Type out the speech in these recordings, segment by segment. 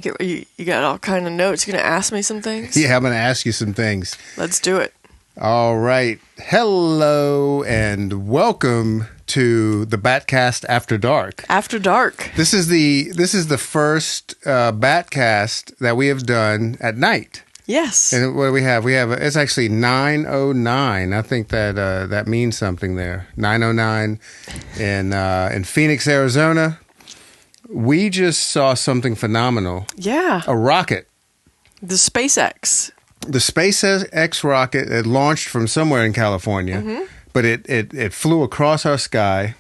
You got all kind of notes. You gonna ask me some things? Yeah, I'm going to ask you some things. Let's do it. All right. Hello and welcome to the Batcast After Dark. After dark. This is the first Batcast that we have done at night. Yes. And what do we have? It's actually 9:09. I think that means something there. 9:09 in Phoenix, Arizona. We just saw something phenomenal. Yeah. A rocket. The SpaceX. The SpaceX rocket, it launched from somewhere in California, but it flew across our sky,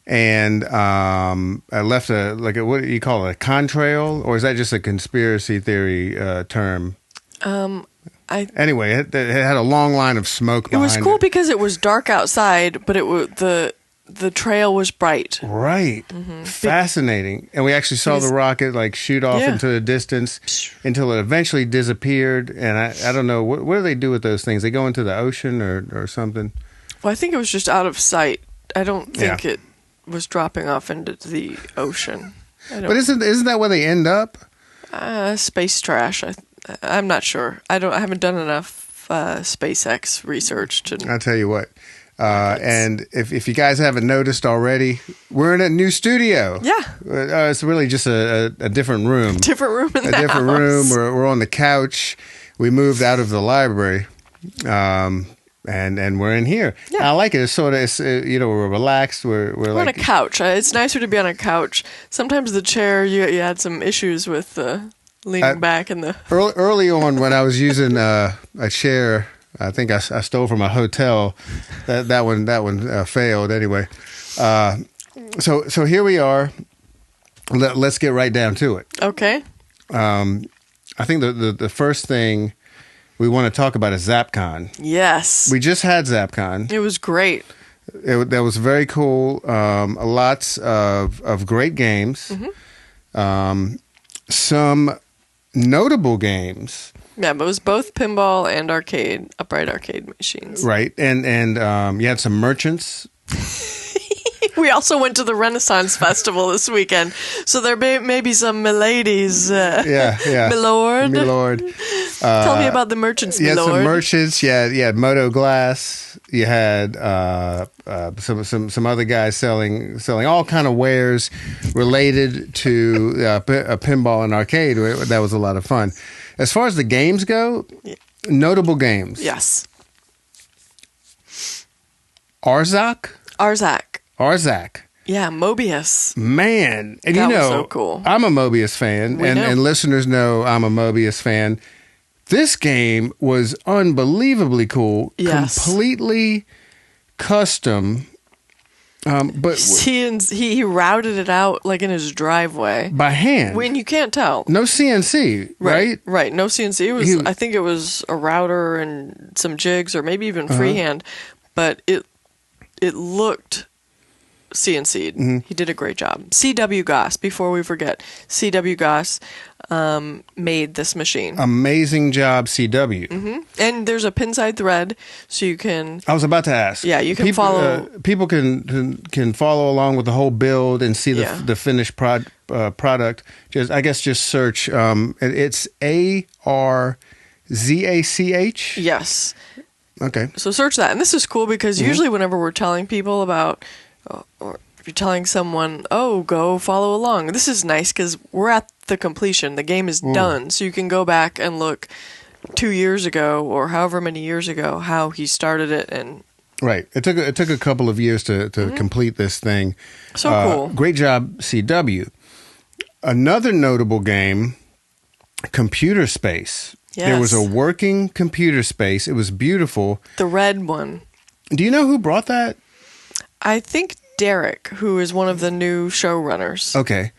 and I left what do you call it, a contrail, or is that just a conspiracy theory term? Anyway, it had a long line of smoke behind it. It was cool because it was dark outside, but the trail was bright. Right. Fascinating. And we actually saw the rocket shoot off into the distance until it eventually disappeared. And I don't know, what do they do with those things? They go into the ocean or something? Well, I think it was just out of sight. I don't think it was dropping off into the ocean. But isn't that where they end up? Space trash. I'm not sure. I haven't done enough SpaceX research to. I'll tell you what. And if you guys haven't noticed already, we're in a new studio. Yeah. It's really just a different room. Different room in the different house. room. We're on the couch. We moved out of the library. And we're in here. Yeah. I like it. We're relaxed. We're on a couch. It's nicer to be on a couch. Sometimes the chair, you had some issues with leaning back in the. Early on, when I was using a chair, I think I stole from a hotel. That one failed anyway. So here we are. Let's get right down to it. Okay. I think the first thing we want to talk about is Zapcon. Yes. We just had Zapcon. It was great. That was very cool. Lots of great games. Some notable games. Yeah, but it was both pinball and upright arcade machines. Right. And you had some merchants. We also went to the Renaissance Festival this weekend, so there may be some miladies. Yeah. Milord. Tell me about the merchants, you milord. You had some merchants. You had Moto Glass. You had some other guys selling all kind of wares related to a pinball and arcade. That was a lot of fun. As far as the games go, notable games. Yes. Arzak. Yeah, Mobius. Man. And that was so cool. I'm a Mobius fan, and listeners know I'm a Mobius fan. This game was unbelievably cool. Yes. Completely custom. But he routed it out in his driveway by hand. When you can't tell. No CNC, right? Right. No CNC. I think it was a router and some jigs, or maybe even freehand. But it looked CNC'd. He did a great job. CW Goss. Before we forget, CW Goss made this machine. Amazing job, CW. And there's a pinside thread, so you can. I was about to ask. Yeah, you can follow. People can follow along with the whole build and see the finished product. Just search. It's ARZACH. Yes. Okay. So search that, and this is cool because usually whenever we're telling people about, or if you're telling someone, go follow along, this is nice because we're at the completion. The game is done, so you can go back and look 2 years ago or however many years ago how he started it. And right, it took a couple of years to complete this thing. So cool. Great job, CW. Another notable game, Computer Space. Yes. There was a working computer space. It was beautiful. The red one. Do you know who brought that? I think Derek, who is one of the new showrunners. Okay.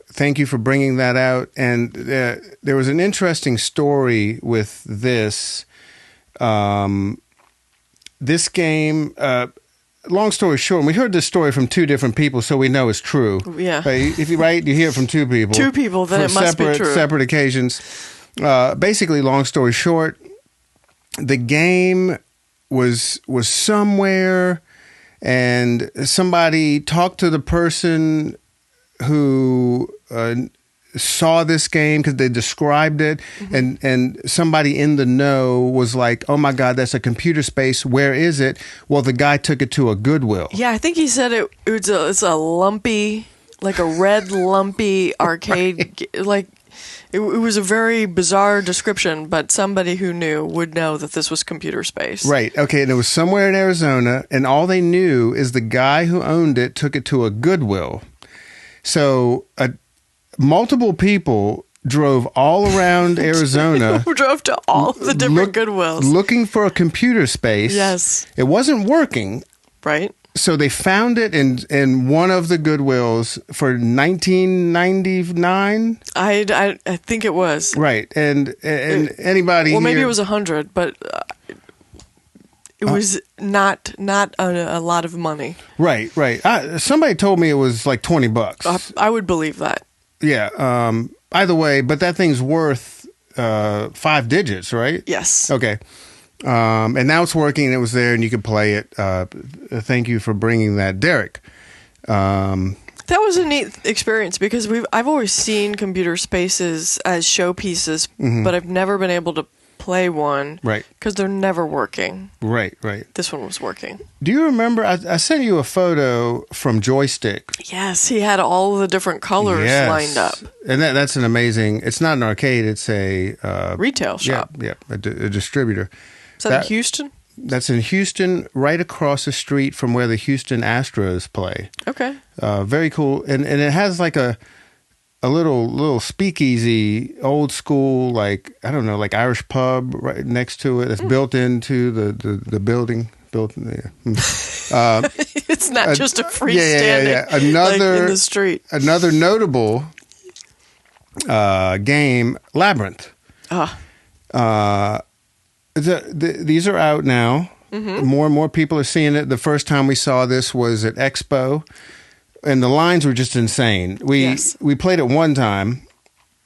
Thank you for bringing that out. And there was an interesting story with this. This game, long story short, and we heard this story from two different people, so we know it's true. Yeah. If you hear it from two people. Two people, then it must be true. Separate occasions. Basically, long story short, the game was somewhere, and somebody talked to the person who saw this game because they described it, and somebody in the know was like, "Oh my God, that's a computer space. Where is it?" Well, the guy took it to a Goodwill. Yeah, I think he said it's a lumpy, like a red lumpy arcade. Like it was a very bizarre description, but somebody who knew would know that this was computer space. Right. Okay, and it was somewhere in Arizona, and all they knew is the guy who owned it took it to a Goodwill. So multiple people drove all around Arizona. Who drove to all of the different Goodwills. Looking for a computer space. Yes. It wasn't working. Right. So they found it in one of the Goodwills for $19.99. I think it was. Right. And anybody Or maybe here, it was 100, but it was not a lot of money. Right. Somebody told me it was like $20. I would believe that. Yeah. Either way, but that thing's worth 5 digits, right? Yes. Okay. And now it's working. And it was there, and you could play it. Thank you for bringing that, Derek. That was a neat experience because I've always seen computer spaces as showpieces, but I've never been able to play one. Right. Because they're never working. Right. This one was working. Do you remember? I sent you a photo from Joystick. Yes, he had all the different colors lined up. And that's an amazing. It's not an arcade. It's a retail shop. Yeah, a distributor. Is that in Houston? That's in Houston, right across the street from where the Houston Astros play. Okay. Very cool, and it has like a little speakeasy, old school, like I don't know, like Irish pub right next to it. It's built into the building. It's not just a freestanding. Another like in the street. Another notable game, Labyrinth. These are out now. More and more people are seeing it. The first time we saw this was at Expo, and the lines were just insane. We played it one time,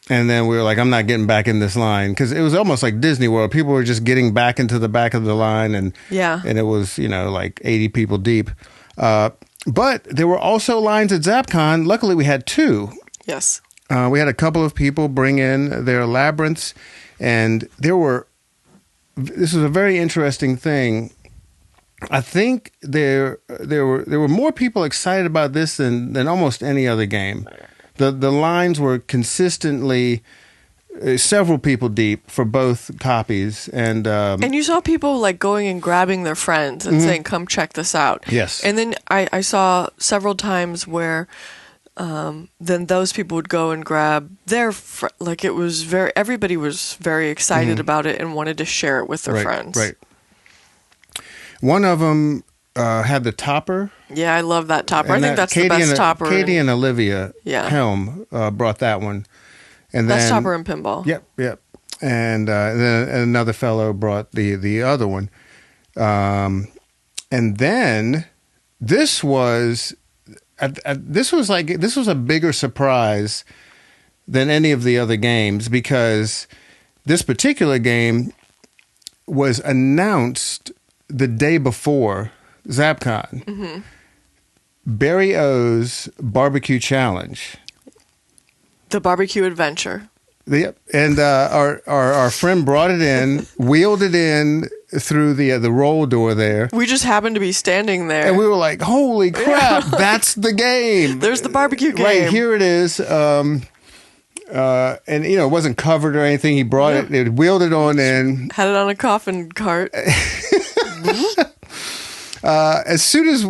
and then we were like, I'm not getting back in this line, because it was almost like Disney World. People were just getting back into the back of the line, and it was, like 80 people deep. But there were also lines at Zapcon. Luckily, we had 2. Yes. We had a couple of people bring in their labyrinths, and this was a very interesting thing. I think there were more people excited about this than almost any other game. The lines were consistently several people deep for both copies, and you saw people like going and grabbing their friends and saying, "Come check this out." Yes, and then I saw several times where then those people would go and grab their like it was everybody was very excited about it and wanted to share it with their friends. Right. One of them had the topper. Yeah, I love that topper. I think that's the best topper. Katie and Olivia Helm brought that one. And best topper in pinball. Yep. And then another fellow brought the other one. And then this was a bigger surprise than any of the other games, because this particular game was announced the day before Zapcon. Barry O's Barbecue Challenge. The Barbecue Adventure. Yep. And our friend brought it in, wheeled it in through the roll door there. We just happened to be standing there. And we were like, holy crap, that's the game. There's the barbecue game. Right, here it is. And, it wasn't covered or anything. He brought it, wheeled it on in. Had it on a coffin cart. As soon as...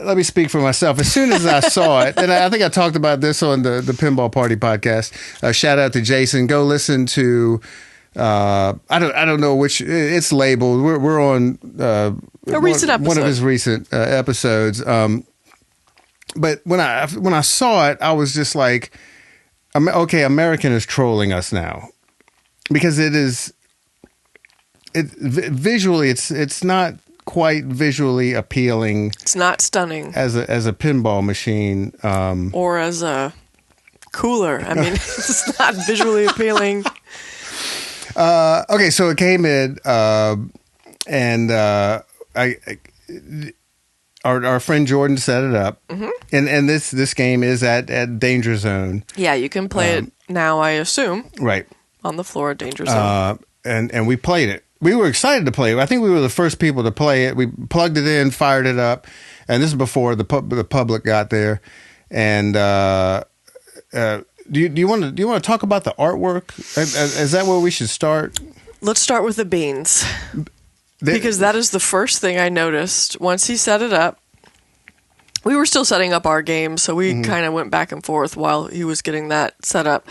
let me speak for myself. As soon as I saw it, and I think I talked about this on the Pinball Party podcast. Shout out to Jason. Go listen to. I don't know which it's labeled. We're on a recent episode. One of his recent episodes. But when I saw it, I was just like, okay, American is trolling us now, because visually it's not quite visually appealing. It's not stunning as a pinball machine, or as a cooler. I mean, it's not visually appealing. Okay, so it came in, and our our friend Jordan set it up, and this game is at Danger Zone. Yeah, you can play it now, I assume. Right. On the floor at Danger Zone. And we played it. We were excited to play it. I think we were the first people to play it. We plugged it in, fired it up, and this is before the public got there. And do you want to talk about the artwork? Is that where we should start? Let's start with the beans. Because that is the first thing I noticed once he set it up. We were still setting up our game, so we kind of went back and forth while he was getting that set up.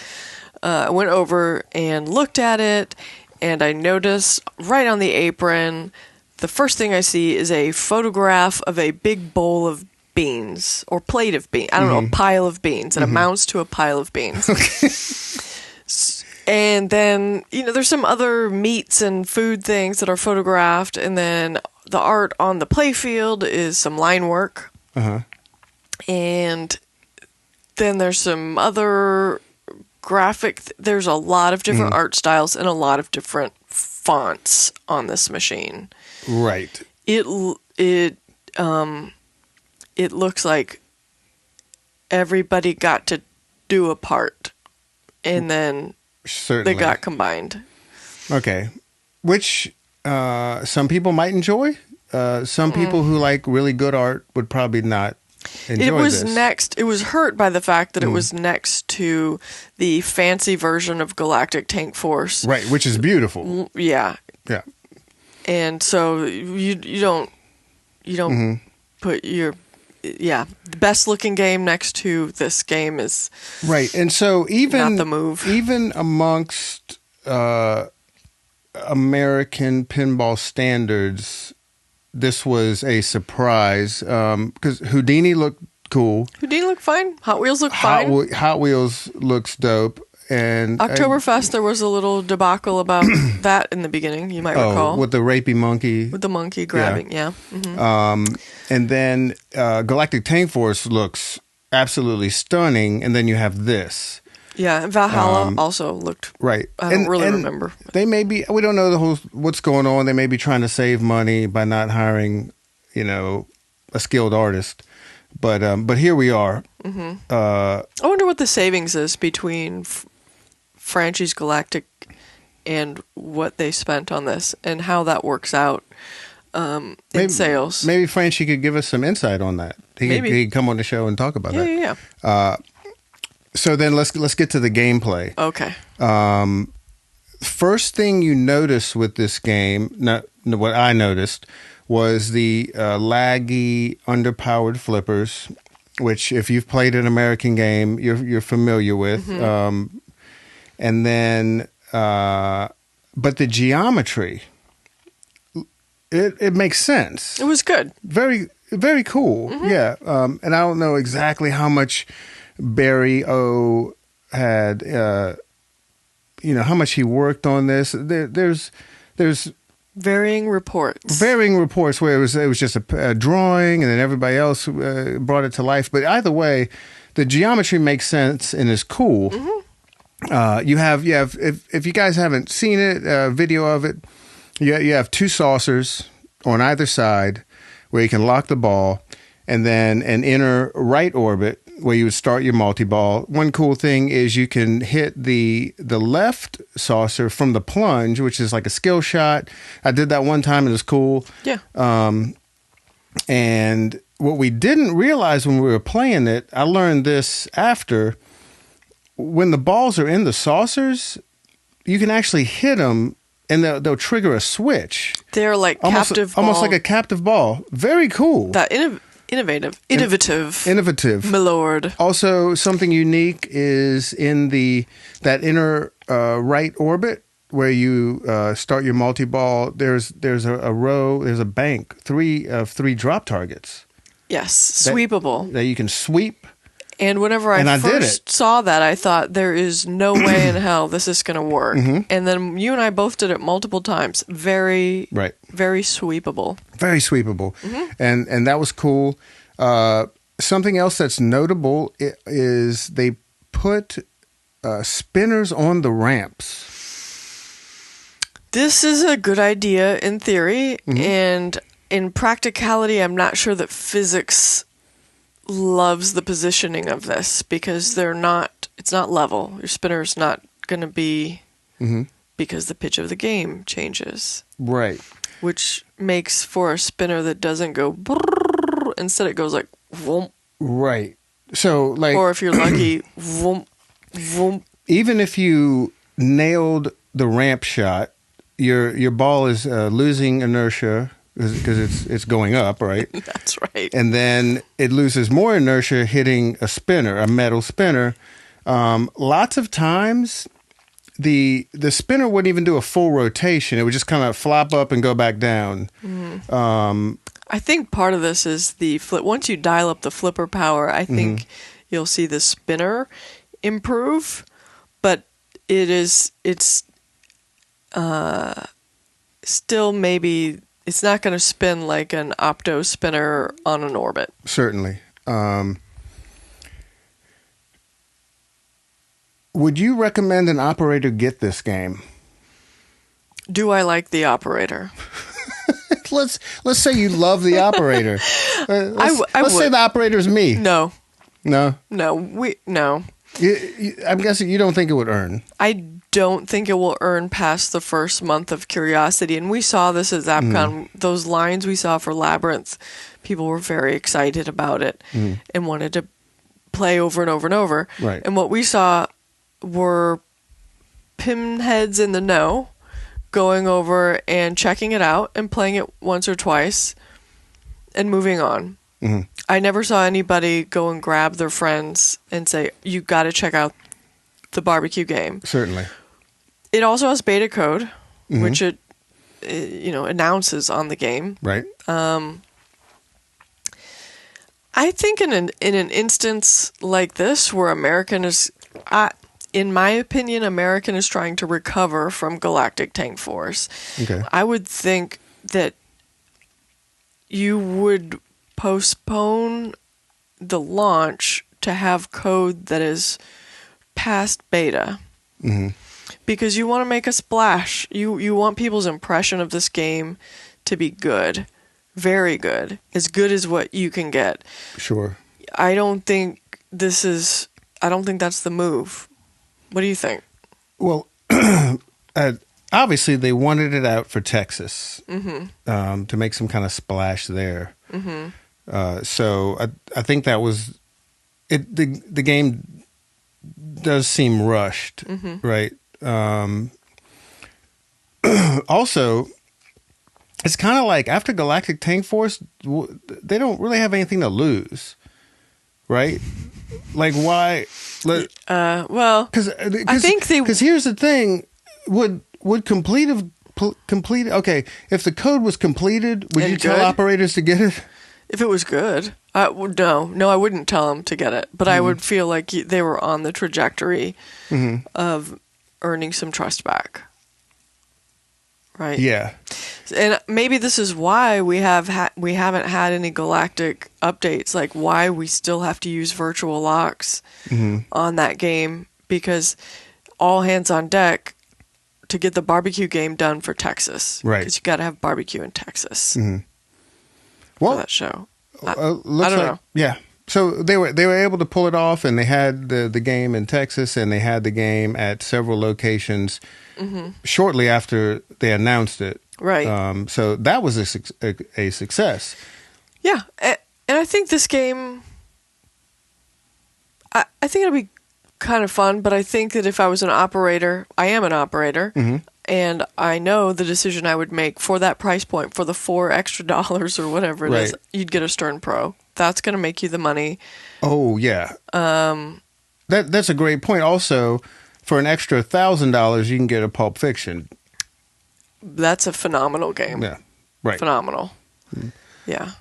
I went over and looked at it, and I noticed right on the apron, the first thing I see is a photograph of a big bowl of beans, or plate of beans. I don't know, a pile of beans. It amounts to a pile of beans. Okay. And then, there's some other meats and food things that are photographed. And then the art on the playfield is some line work. Uh-huh. And then there's some other graphic. There's a lot of different art styles and a lot of different fonts on this machine. Right. It looks like everybody got to do a part. And then... Certainly. They got combined. Okay. Which some people might enjoy. Some people who like really good art would probably not enjoy this. It was hurt by the fact that it was next to the fancy version of Galactic Tank Force. Right, which is beautiful. Yeah. Yeah. And so you don't put your... Yeah, the best looking game next to this game is right, and so even not the move. Even amongst American pinball standards, this was a surprise because Houdini looked cool. Houdini looked fine. Hot Wheels looked fine. Hot Wheels looks dope. And Oktoberfest, there was a little debacle about that in the beginning. You might recall with the rapey monkey, with the monkey grabbing. Yeah. Mm-hmm. And then Galactic Tank Force looks absolutely stunning. And then you have this. Yeah, and Valhalla also looked right. I don't really remember. They may be. We don't know what's going on. They may be trying to save money by not hiring, a skilled artist. But here we are. Mm-hmm. I wonder what the savings is between Franchi's Galactic and what they spent on this and how that works out in sales. Maybe Franchi could give us some insight on that. He could come on the show and talk about that. Yeah. So then let's get to the gameplay. Okay. First thing you notice with this game, what I noticed, was the laggy, underpowered flippers, which if you've played an American game, you're familiar with. Mm-hmm. And then, but the geometry, it makes sense. It was good. Very, very cool. Mm-hmm. Yeah. And I don't know exactly how much Barry O had, how much he worked on this. There's varying reports where it was just a drawing and then everybody else brought it to life. But either way, the geometry makes sense and is cool. Mm-hmm. You have if you guys haven't seen it, video of it, you have two saucers on either side where you can lock the ball, and then an inner right orbit where you would start your multi-ball. One cool thing is you can hit the left saucer from the plunge, which is like a skill shot. I did that one time. It was cool. Yeah. And what we didn't realize when we were playing it, I learned this after, when the balls are in the saucers, you can actually hit them and they'll trigger a switch. They're like captive ball. Almost like a captive ball. Very cool. That innovative, my lord. Also, something unique is in that inner right orbit where you start your multi-ball. There's a row. There's a bank, three drop targets. Yes, sweepable that you can sweep. And whenever I first saw that, I thought there is no way in hell this is going to work. Mm-hmm. And then you and I both did it multiple times. Very sweepable. Very sweepable. Mm-hmm. And that was cool. Something else that's notable is they put spinners on the ramps. This is a good idea in theory, mm-hmm. and in practicality, I'm not sure that physics loves the positioning of this because it's not level. Your spinner's not going to be, because the pitch of the game changes. Right. Which makes for a spinner that doesn't go brrrr, instead it goes like vroom. Right. So like, or if you're lucky, vroom, vroom. Even if you nailed the ramp shot, your ball is losing inertia because it's going up, right? That's right. And then it loses more inertia hitting a spinner, a metal spinner. Lots of times, the spinner wouldn't even do a full rotation. It would just kind of flop up and go back down. I think part of this is the flip. Once you dial up the flipper power, I think you'll see the spinner improve, but it's still maybe it's not going to spin like an opto spinner on an orbit. Certainly. Would you recommend an operator get this game? Do I like the operator? Let's say you love the operator. Let's say the operator's me. No. No? No. I'm guessing you don't think it would earn. I don't think it will earn past the first month of curiosity. And we saw this at Zapcon. Those lines we saw for Labyrinth, people were very excited about it and wanted to play over and over and over. Right. And what we saw were pinheads in the know going over and checking it out and playing it once or twice and moving on. I never saw anybody go and grab their friends and say, you got to check out the barbecue game. Certainly. It also has beta code, which it announces on the game. Right. I think in an instance like this where American is, in my opinion, American is trying to recover from Galactic Tank Force. Okay. I would think that you would postpone the launch to have code that is past beta. Because you want to make a splash. You want people's impression of this game to be good. Very good. As good as what you can get. Sure. I don't think that's the move. What do you think? Well, obviously they wanted it out for Texas to make some kind of splash there. So I think that was it. The game does seem rushed, right? Also, it's kind of like after Galactic Tank Force, they don't really have anything to lose, right? Like why? Well, because I think because here's the thing: would complete. Okay, if the code was completed, would you tell operators to get it? If it was good, no, I wouldn't tell them to get it. But I would feel like they were on the trajectory of earning some trust back. Right. Yeah. And maybe this is why we haven't had any galactic updates, like why we still have to use virtual locks on that game, because all hands on deck to get the barbecue game done for Texas. Right. Because you got to have barbecue in Texas Well, for that show. I don't don't know. Yeah. So they were able to pull it off, and they had the game in Texas, and they had the game at several locations shortly after they announced it. Right. So that was a success. Yeah, and I think this game, I think it'll be kind of fun, but I think that if I was an operator, I am an operator, and I know the decision I would make for that price point, for the $4 extra or whatever it is, you'd get a Stern Pro. That's going to make you the money. Oh, yeah. That's a great point. Also, for an extra $1,000, you can get a Pulp Fiction. That's a phenomenal game. Yeah, right. Phenomenal. Yeah.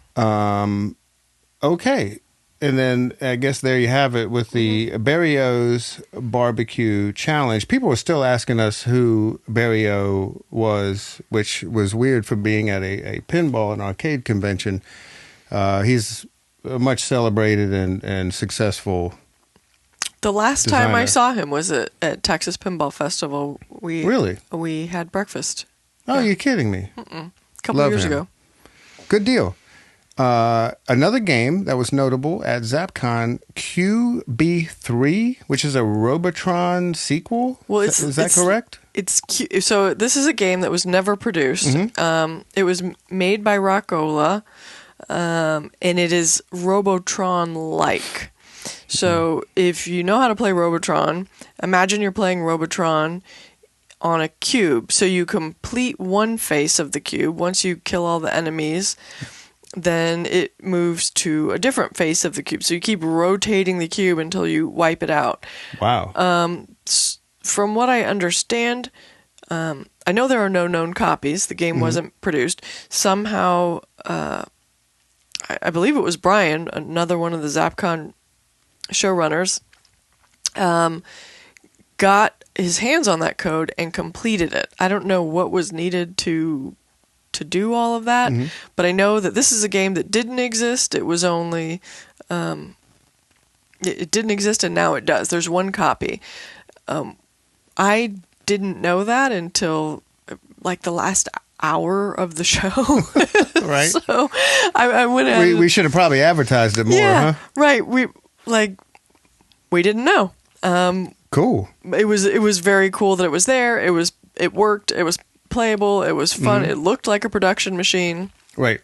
Okay. And then I guess there you have it with the Barrio's Barbecue Challenge. People were still asking us who Barrio was, which was weird for being at a pinball and arcade convention. He's a much celebrated and successful The last designer. time I saw him was at Texas Pinball Festival. Really? We had breakfast. Oh, you're kidding me. A couple years ago. good deal. Another game that was notable at Zapcon, QB3, which is a Robotron sequel. Well, is that correct? So this is a game that was never produced. It was made by Rockola, and it is Robotron-like. So if you know how to play Robotron, imagine you're playing Robotron on a cube. So you complete one face of the cube. Once you kill all the enemies, then it moves to a different face of the cube. So you keep rotating the cube until you wipe it out. Wow. From what I understand, I know there are no known copies. The game wasn't produced. Somehow, I believe it was Brian, another one of the Zapcon showrunners, got his hands on that code and completed it. I don't know what was needed to do all of that, but I know that this is a game that didn't exist. It was only it didn't exist, and now it does. There's one copy. I didn't know that until like the last hour of the show. Right. So I went in. We should have probably advertised it more, huh? Right. We didn't know. Cool. It was very cool that it was there. It worked. It was playable. It was fun. It looked like a production machine. Right.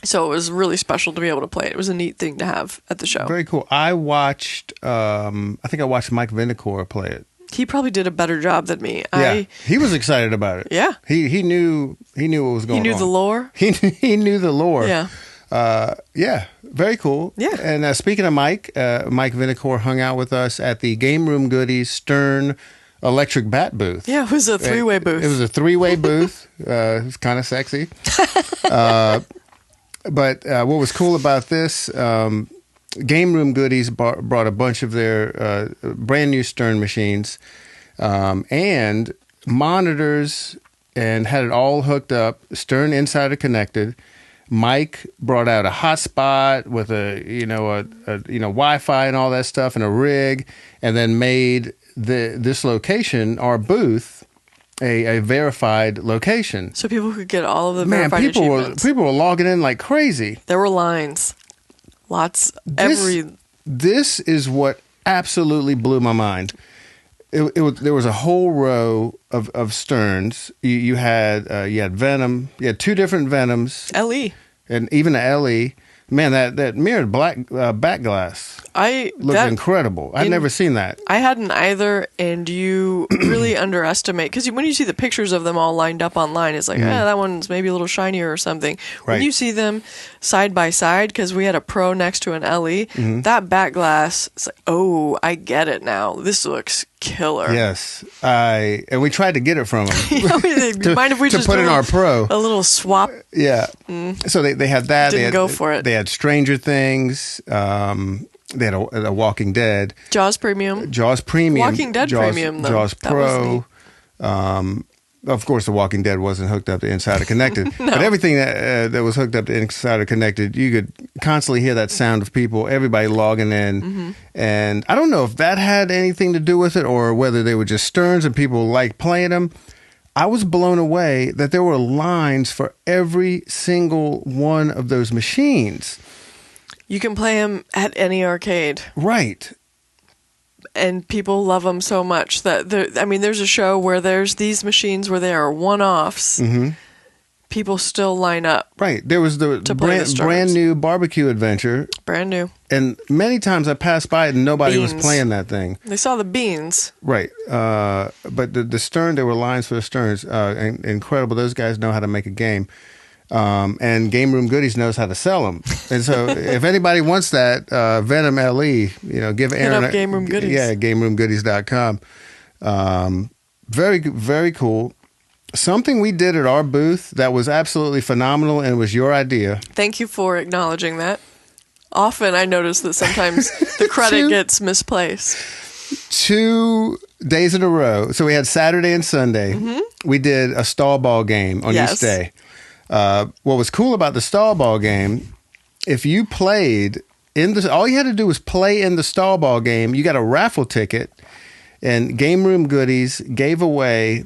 So it was really special to be able to play it. It was a neat thing to have at the show. Very cool. I watched, I think I watched Mike Vindicor play it. He probably did a better job than me. Yeah, he was excited about it. Yeah. He knew what was going on. He knew the lore? He knew the lore. Yeah. Yeah, very cool. Yeah. And speaking of Mike, Mike Vindicor hung out with us at the Game Room Goodies Stern Electric Bat booth. Yeah, it was a three-way booth. It was a three-way booth. It was kind of sexy. But what was cool about this, Game Room Goodies brought a bunch of their brand new Stern machines and monitors and had it all hooked up, Stern Insider connected. Mike brought out a hotspot with a Wi-Fi and all that stuff and a rig, and then made this location, our booth, a verified location. So people could get all of the verified achievements. People were logging in like crazy. There were lines. Lots. This is what absolutely blew my mind. There was a whole row of Sterns. You had Venom. You had two different Venoms. LE. And even a LE. Man, that mirrored back glass looked incredible. I'd never seen that. I hadn't either, and you really underestimate, because when you see the pictures of them all lined up online, it's like, that one's maybe a little shinier or something. Right. When you see them side by side, because we had a Pro next to an LE, that back glass, it's like, oh, I get it now. This looks killer. Yes. And we tried to get it from them. Mind if we just put in our Pro. A little swap? Yeah. So they had that. Didn't go for it. They had Stranger Things. They had a Walking Dead. Jaws Premium. Walking Dead Premium, though. Jaws Pro. Of course, the Walking Dead wasn't hooked up to Insider Connected. No. But everything that was hooked up to Insider Connected, you could constantly hear that sound of people, everybody logging in. And I don't know if that had anything to do with it or whether they were just Sterns and people liked playing them. I was blown away that there were lines for every single one of those machines. You can play them at any arcade. Right. And people love them so much that there's a show where there's these machines where they are one-offs. People still line up. Right. There was the brand new barbecue adventure. Brand new. And many times I passed by it and nobody was playing that thing. They saw the beans. Right. But the Stern, there were lines for the Sterns. Incredible. Those guys know how to make a game. And Game Room Goodies knows how to sell them. And so if anybody wants that Venom LE, give Aaron a Game Room Goodies. Yeah, GameRoomGoodies.com. Very, very cool. Something we did at our booth that was absolutely phenomenal and was your idea. Thank you for acknowledging that. Often I notice that sometimes the credit gets misplaced. 2 days in a row. So we had Saturday and Sunday. We did a stall ball game on each day. What was cool about the stall ball game, if you played all you had to do was play in the stall ball game. You got a raffle ticket, And Game Room Goodies gave away, is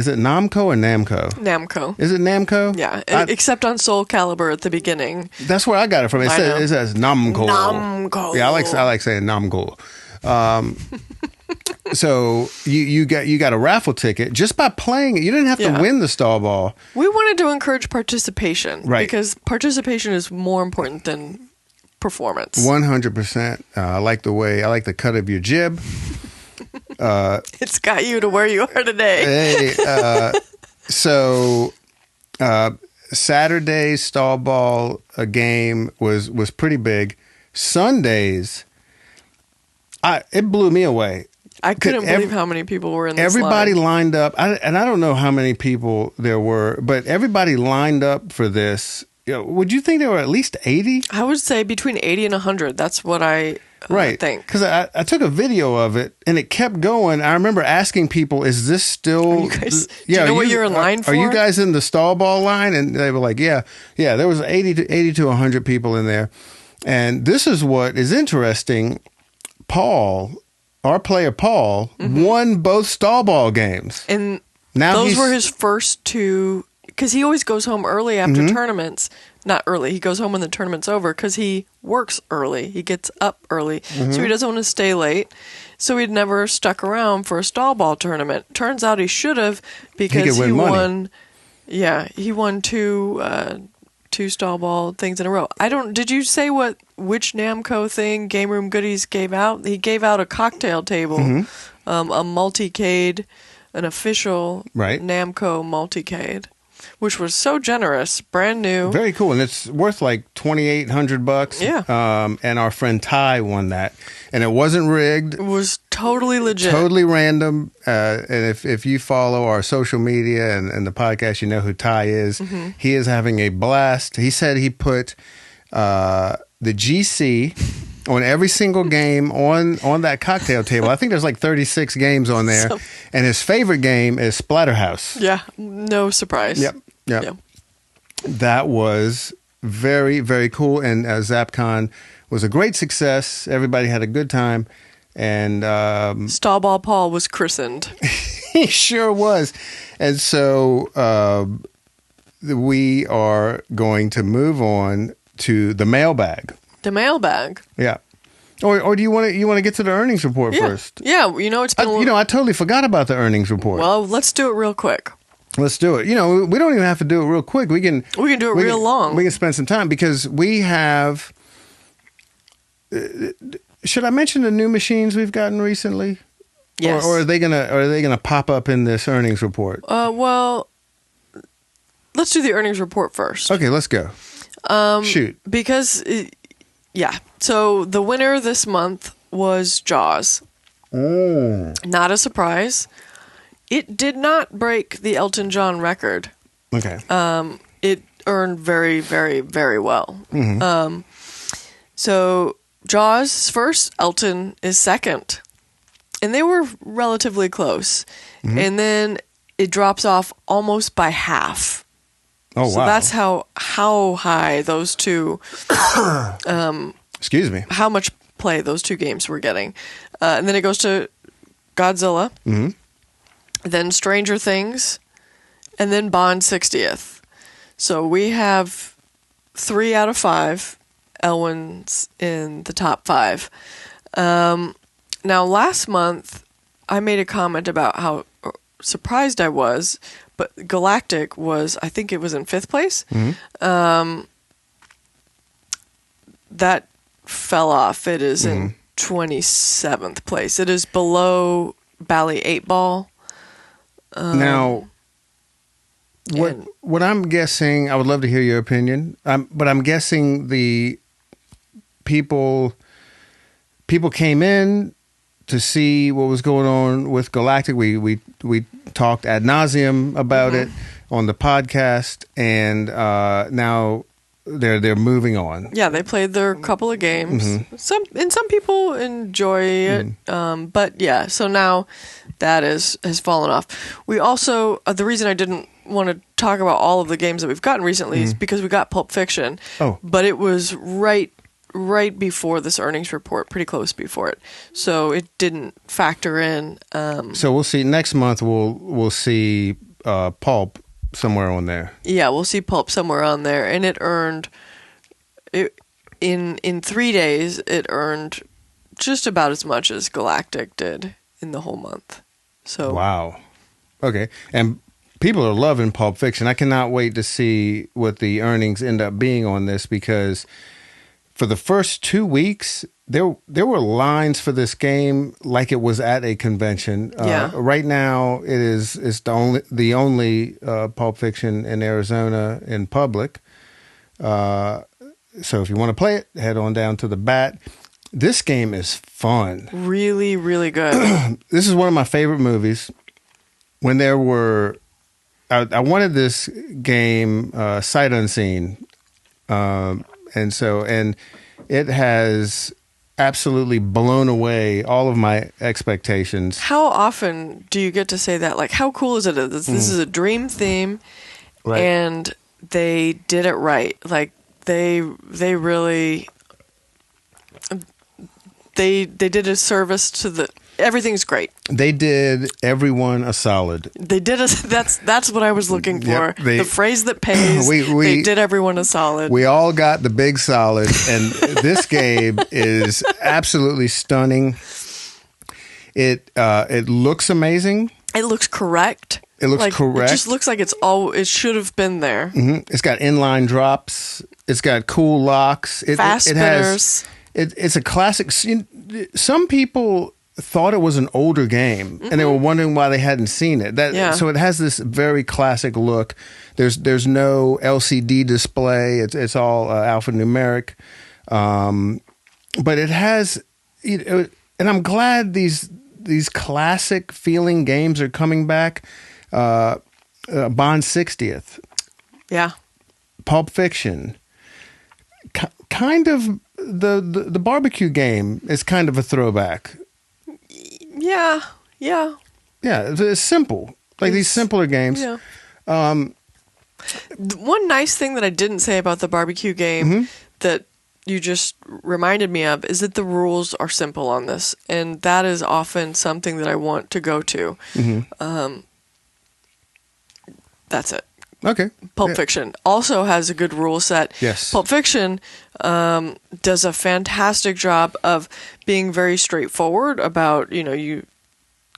it Namco or Namco? Namco. Is it Namco? Yeah, except on Soul Calibur at the beginning. That's where I got it from. It says Namco. Namco. Yeah, I like saying Namco. So you got a raffle ticket just by playing it. You didn't have to win the stall ball. We wanted to encourage participation, right? Because participation is more important than performance. 100%. I like the cut of your jib. It's got you to where you are today. Hey, so Saturday's stall ball game was pretty big. Sundays, it blew me away. I couldn't believe how many people were in this Everybody line. lined up, and I don't know how many people there were, but everybody lined up for this. Would you think there were at least 80? I would say between 80 and 100. That's what I think. Because I took a video of it, and it kept going. I remember asking people, is this still... do you know what you're in line for? Are you guys in the stall ball line? And they were like, yeah, there was 80 to 100 people in there. And this is what is interesting. Paul, our player Paul, won both stall ball games. And now those were his first two... Because he always goes home early after tournaments. Not early. He goes home when the tournament's over because he works early. He gets up early. So he doesn't want to stay late. So he'd never stuck around for a stall ball tournament. Turns out he should have because he won. Yeah, he won two stall ball things in a row. Did you say which Namco thing Game Room Goodies gave out? He gave out a cocktail table, a multicade, an official Namco multicade. Which was so generous, brand new. Very cool, and it's worth like $2,800. Yeah. And our friend Ty won that, and it wasn't rigged. It was totally legit, totally random. And if you follow our social media and the podcast, you know who Ty is. He is having a blast. He said he put the GC on every single game on that cocktail table. I think there's like 36 games on there. And his favorite game is Splatterhouse. Yeah, no surprise. Yep. That was very, very cool. And Zapcon was a great success. Everybody had a good time. And Stallball Paul was christened. He sure was. And so we are going to move on to the mailbag. The mailbag. Yeah. Or do you want to get to the earnings report first? Yeah, it's been I totally forgot about the earnings report. Well, let's do it real quick. Let's do it. We don't even have to do it real quick. We can do it real long. We can spend some time because we have should I mention the new machines we've gotten recently? Yes. Or are they gonna pop up in this earnings report? Well, let's do the earnings report first. Okay, let's go. Shoot. Because so the winner this month was Jaws. Not a surprise. It did not break the Elton John record. Okay. It earned very, very, very well. So Jaws first, Elton is second. And they were relatively close. And then it drops off almost by half. Oh, so wow. that's how high those two... excuse me. How much play those two games were getting. And then it goes to Godzilla. Then Stranger Things. And then Bond 60th. So we have 3 out of 5 Elwins in the top 5. Now, last month, I made a comment about how surprised I was, but Galactic was, I think it was in 5th place. That fell off. It is in 27th place. It is below Bally 8 Ball. Now, what I'm guessing, I would love to hear your opinion, but I'm guessing the people came in to see what was going on with Galactic. We talked ad nauseum about it on the podcast, and now they're moving on. Yeah, they played their couple of games. Some people enjoy it, but yeah. So now that has fallen off. We also the reason I didn't want to talk about all of the games that we've gotten recently is because we got Pulp Fiction. Oh, but it was right right before this earnings report, pretty close before it. So it didn't factor in. So we'll see next month. We'll see Pulp somewhere on there. Yeah, we'll see Pulp somewhere on there, and it earned in 3 days. It earned just about as much as Galactic did in the whole month. So wow. Okay, and people are loving Pulp Fiction. I cannot wait to see what the earnings end up being on this, because for the first 2 weeks, there were lines for this game like it was at a convention. Yeah. Right now, it's the only Pulp Fiction in Arizona in public. So if you want to play it, head on down to the Bat. This game is fun. Really, really good. This is one of my favorite movies. When there were... I wanted this game sight unseen. And it has absolutely blown away all of my expectations. How often do you get to say that? Like, how cool is it? This is a dream theme, Right. and they did it right. Like, they really... They did a service to the... Everything's great. They did everyone a solid. They did that's what I was looking for. Yep, the phrase that pays. They did everyone a solid. We all got the big solid, and this game is absolutely stunning. It looks amazing. It looks correct. It looks correct. It just looks like it should have been there. Mm-hmm. It's got inline drops. It's got cool locks. Fast spinners. It's a classic. Some people thought it was an older game, and they were wondering why they hadn't seen it. So it has this very classic look. There's no LCD display. It's all alphanumeric, but it has. And I'm glad these classic feeling games are coming back. Bond 60th, yeah, Pulp Fiction, kind of the barbecue game is kind of a throwback. Yeah. It's simple, like these simpler games. Yeah. One nice thing that I didn't say about the barbecue game that you just reminded me of is that the rules are simple on this, and that is often something that I want to go to. That's it. Okay. Pulp Fiction also has a good rule set. Yes. Pulp Fiction does a fantastic job of being very straightforward about, you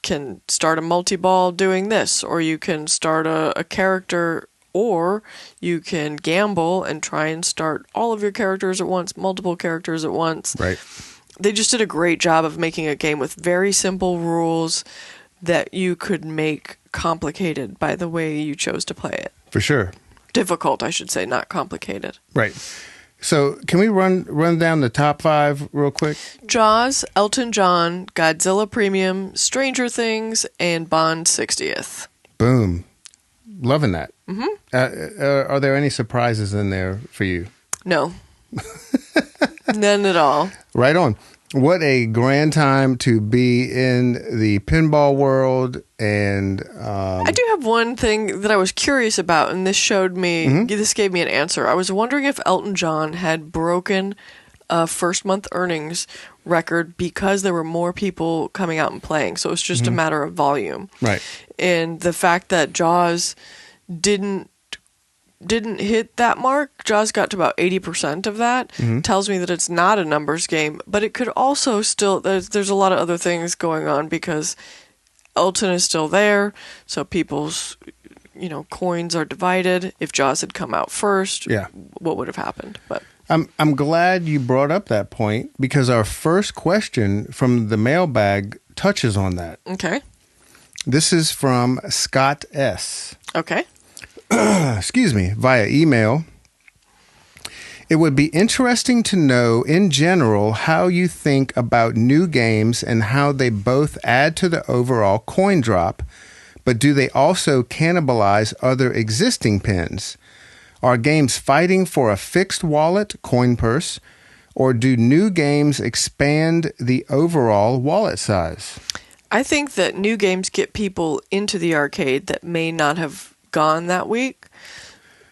can start a multi-ball doing this, or you can start a character, or you can gamble and try and start all of your characters at once, multiple characters at once. Right. They just did a great job of making a game with very simple rules that you could make complicated by the way you chose to play it. For sure. Difficult, I should say, not complicated. Right. So can we run down the top 5 real quick? Jaws, Elton John, Godzilla Premium, Stranger Things, and Bond 60th. Boom. Loving that. Are there any surprises in there for you? No. None at all. Right on. What a grand time to be in the pinball world. And I do have one thing that I was curious about, and this showed me, this gave me an answer. I was wondering if Elton John had broken a first month earnings record because there were more people coming out and playing. So it was just a matter of volume. Right. And the fact that Jaws didn't hit that mark, Jaws got to about 80% of that, tells me that it's not a numbers game, but it could also still, there's a lot of other things going on because Elton is still there, so people's, coins are divided. If Jaws had come out first, what would have happened? But I'm glad you brought up that point, because our first question from the mailbag touches on that. Okay. This is from Scott S. Okay. Excuse me, via email. It would be interesting to know, in general, how you think about new games and how they both add to the overall coin drop, but do they also cannibalize other existing pins? Are games fighting for a fixed wallet, coin purse, or do new games expand the overall wallet size? I think that new games get people into the arcade that may not have gone that week.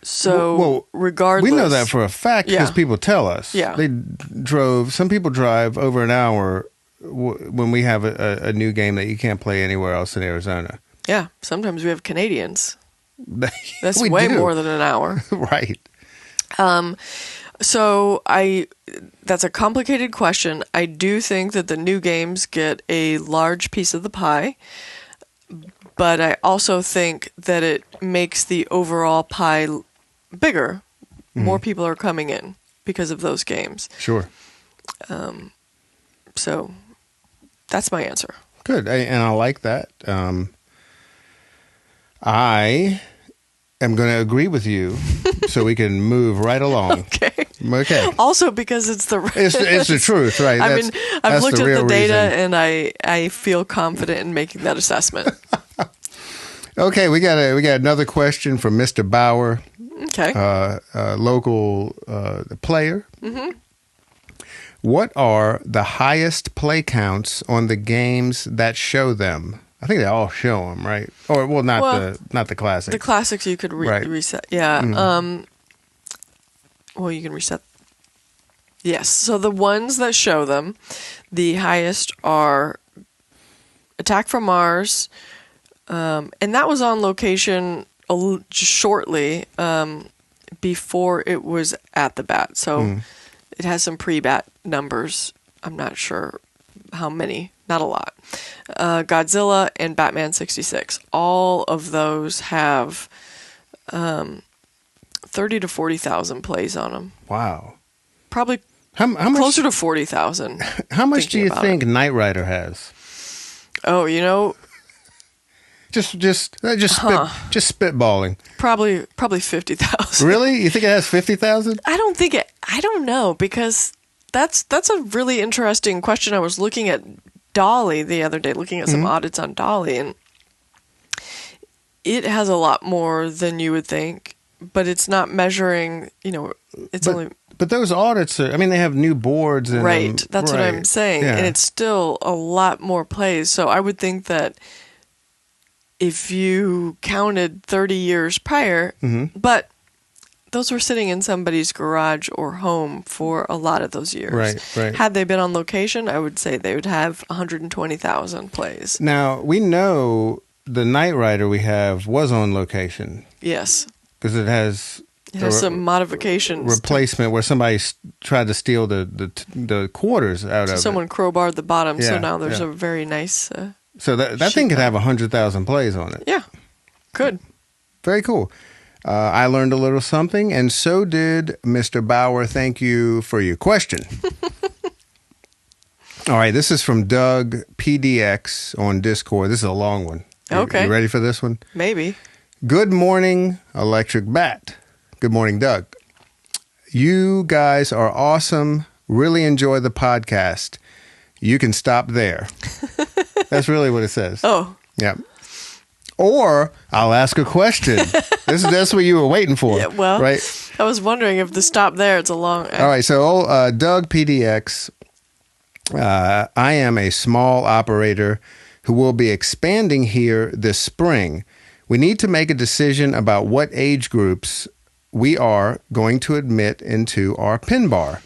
So regardless, we know that for a fact because people tell us. Yeah. Some people drive over an hour when we have a new game that you can't play anywhere else in Arizona. Yeah, sometimes we have Canadians. That's We way do. more than an hour. Right. So that's a complicated question. I do think that the new games get a large piece of the pie, but I also think that it makes the overall pie bigger. More people are coming in because of those games. Sure. So that's my answer. Good. And I like that. I am going to agree with you so we can move right along. Okay. Also because it's the truth, right? I mean, I've looked at the data reason. and I feel confident in making that assessment. Okay, we got another question from Mr. Bauer. Okay. Local player. Mm-hmm. What are the highest play counts on the games that show them? I think they all show them, right? Or not the classics. The classics you could reset. Yeah. Mm-hmm. You can reset. Yes. So the ones that show them, the highest are Attack from Mars, and that was on location shortly before it was at the bat. So it has some pre-bat numbers. I'm not sure how many. Not a lot. Godzilla and Batman 66. All of those have 30 to 40,000 plays on them. Wow. Probably how much, closer to 40,000. How much do you think Knight Rider has? Oh, Just spitballing. Probably 50,000. Really? You think it has 50,000? I don't know, because that's a really interesting question. I was looking at Dolly the other day, looking at some audits on Dolly, and it has a lot more than you would think, but it's not measuring, But those audits they have new boards. And right. That's what I'm saying. Yeah. And it's still a lot more plays. So I would think that if you counted 30 years prior, but those were sitting in somebody's garage or home for a lot of those years. Right. Had they been on location, I would say they would have 120,000 plays. Now, we know the Knight Rider we have was on location. Yes. Because it has some modifications. Replacement where somebody tried to steal the quarters out of it. Someone crowbarred the bottom, Yeah, so now there's a very nice... so that thing could have 100,000 plays on it. Yeah, could. Very cool. I learned a little something, and so did Mr. Bauer. Thank you for your question. All right, this is from Doug PDX on Discord. This is a long one. Okay. You ready for this one? Maybe. Good morning, Electric Bat. Good morning, Doug. You guys are awesome. Really enjoy the podcast. You can stop there. That's really what it says. Oh. Yeah. Or I'll ask a question. That's what you were waiting for. Yeah, well, right? I was wondering if the stop there, it's a long... All right, so Doug PDX, I am a small operator who will be expanding here this spring. We need to make a decision about what age groups we are going to admit into our pin bar.